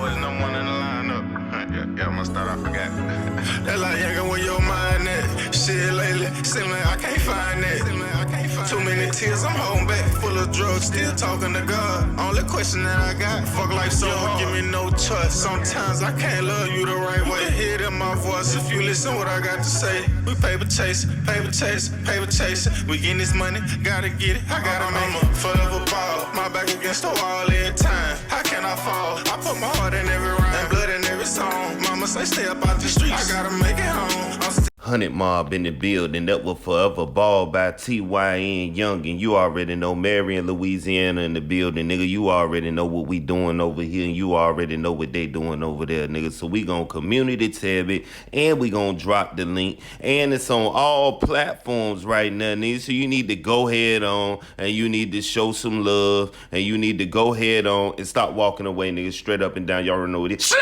always number one in the lineup. Yeah, I must start, I forgot. That's like yanking where your mind at. Shit lately, seem like I can't find that. Too many tears, I'm holding back. Full of drugs, still talking to God. Only question that I got, fuck life so hard. Give me no choice. Sometimes I can't love you the right way. Hear it in my voice if you listen what I got to say. We paper chase, paper chase, paper chase. We getting this money, gotta get it. I gotta make it. Forever ball, my back against the wall every time. How can I fall? I put my heart in every rhyme and blood in every song. Mama say stay up out the streets. I gotta make it home. 100 Mob in the building. That was Forever Ball by TYN Young. And you already know Marion, Louisiana in the building, nigga. You already know what we doing over here, and you already know what they doing over there, nigga. So we gonna community tab it, and we gonna drop the link. And it's on all platforms right now, nigga. So you need to go ahead on, and you need to show some love, and you need to go ahead on and stop walking away, nigga, straight up and down. Y'all already know what it is.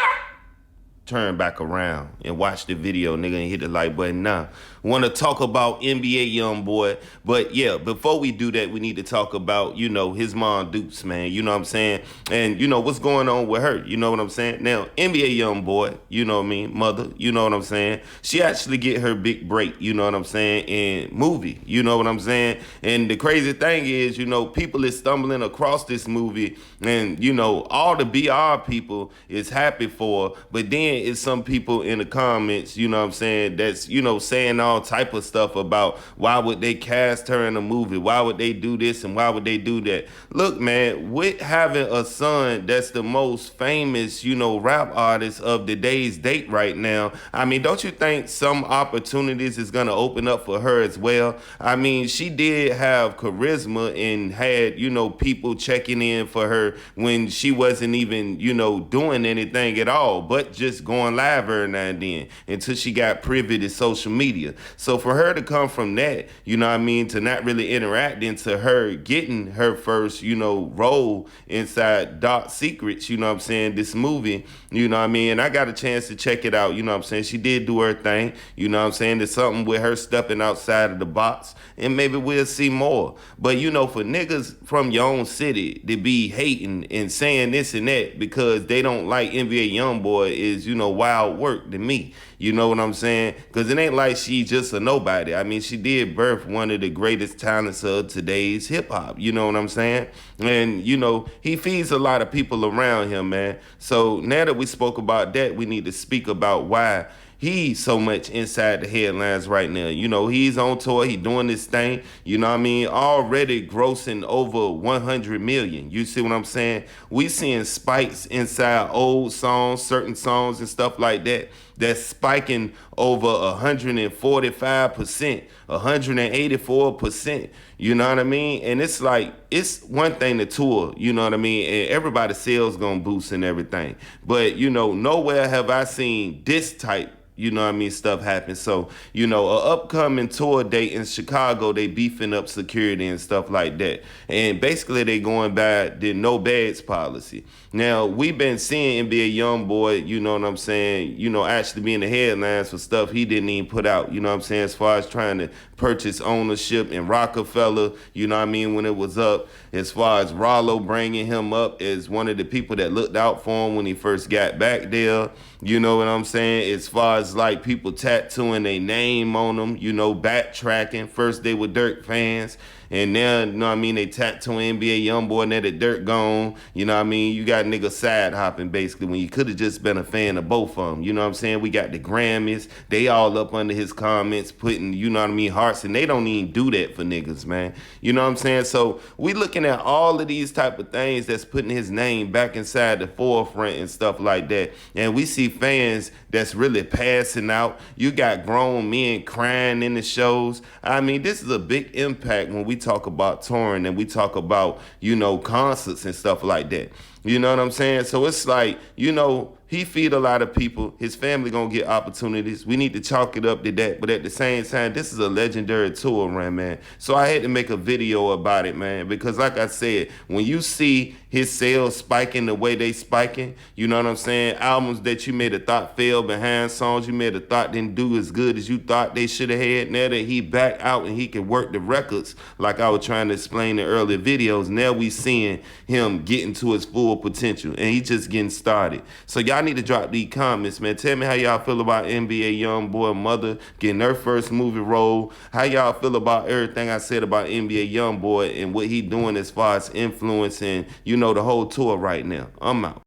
Turn back around and watch the video, nigga, and hit the like button now. Want to talk about NBA Youngboy, but yeah, before we do that, we need to talk about, you know, his mom Dukes, man. You know what I'm saying? And you know what's going on with her. You know what I'm saying? Now, NBA Youngboy, you know what I mean, mother, you know what I'm saying? She actually get her big break, you know what I'm saying, in movie, you know what I'm saying? And the crazy thing is, you know, people is stumbling across this movie, and you know, all the BR people is happy for her, but then it's some people in the comments, you know what I'm saying, that's, you know, saying all type of stuff about why would they cast her in a movie, why would they do this and why would they do that. Look, man, with having a son that's the most famous, you know, rap artist of the day's date right now, I mean, don't you think some opportunities is gonna open up for her as well? I mean, she did have charisma and had, you know, people checking in for her when she wasn't even, you know, doing anything at all, but just going live every now and then until she got privy to social media. So for her to come from that, you know what I mean, to not really interacting, to her getting her first, you know, role inside Dark Secrets, you know what I'm saying, this movie, you know what I mean, and I got a chance to check it out, you know what I'm saying, she did do her thing, you know what I'm saying, there's something with her stepping outside of the box, and maybe we'll see more. But you know, for niggas from your own city to be hating and saying this and that because they don't like NBA Youngboy is, you know, wild work to me. You know what I'm saying? Because it ain't like she just a nobody. I mean, she did birth one of the greatest talents of today's hip hop. You know what I'm saying? And, you know, he feeds a lot of people around him, man. So now that we spoke about that, we need to speak about why he's so much inside the headlines right now. You know, he's on tour, he doing this thing, you know what I mean, already grossing over 100 million. You see what I'm saying? We seeing spikes inside old songs, certain songs and stuff like that, that's spiking over 145%, 184%, you know what I mean? And it's like, it's one thing to tour, you know what I mean? And everybody's sales gonna boost and everything. But, you know, nowhere have I seen this type, you know what I mean, stuff happen. So, you know, a upcoming tour date in Chicago, they beefing up security and stuff like that. And basically they going by the no bags policy. Now, we've been seeing NBA Youngboy, you know what I'm saying, you know, actually be in the headlines for stuff he didn't even put out, you know what I'm saying, as far as trying to purchase ownership in Rockefeller, you know what I mean, when it was up, as far as Rollo bringing him up as one of the people that looked out for him when he first got back there, you know what I'm saying, as far as like people tattooing their name on them, you know, backtracking. First they were Dirk fans, and now, you know what I mean, they tattooing NBA Youngboy, now that Dirk gone, you know what I mean, you got niggas side hopping basically when you could have just been a fan of both of them, you know what I'm saying? We got the Grammys, they all up under his comments putting, you know what I mean, hearts, and they don't even do that for niggas, man. You know what I'm saying? So we looking at all of these type of things that's putting his name back inside the forefront and stuff like that, and we see fans that's really passing out. You got grown men crying in the shows. I mean, this is a big impact when we talk about touring and we talk about, you know, concerts and stuff like that. You know what I'm saying? So it's like, you know, he feed a lot of people. His family gonna get opportunities. We need to chalk it up to that. But at the same time, this is a legendary tour run, man. So I had to make a video about it, man. Because like I said, when you see his sales spiking the way they spiking, you know what I'm saying? Albums that you may have thought fell behind, songs you may have thought didn't do as good as you thought they should have had. Now that he back out and he can work the records, like I was trying to explain in earlier videos, now we seeing him getting to his full full potential, and he just getting started. So y'all need to drop these comments, man. Tell me how y'all feel about NBA Youngboy mother getting her first movie role. How y'all feel about everything I said about NBA Youngboy and what he doing as far as influencing, the whole tour right now. I'm out.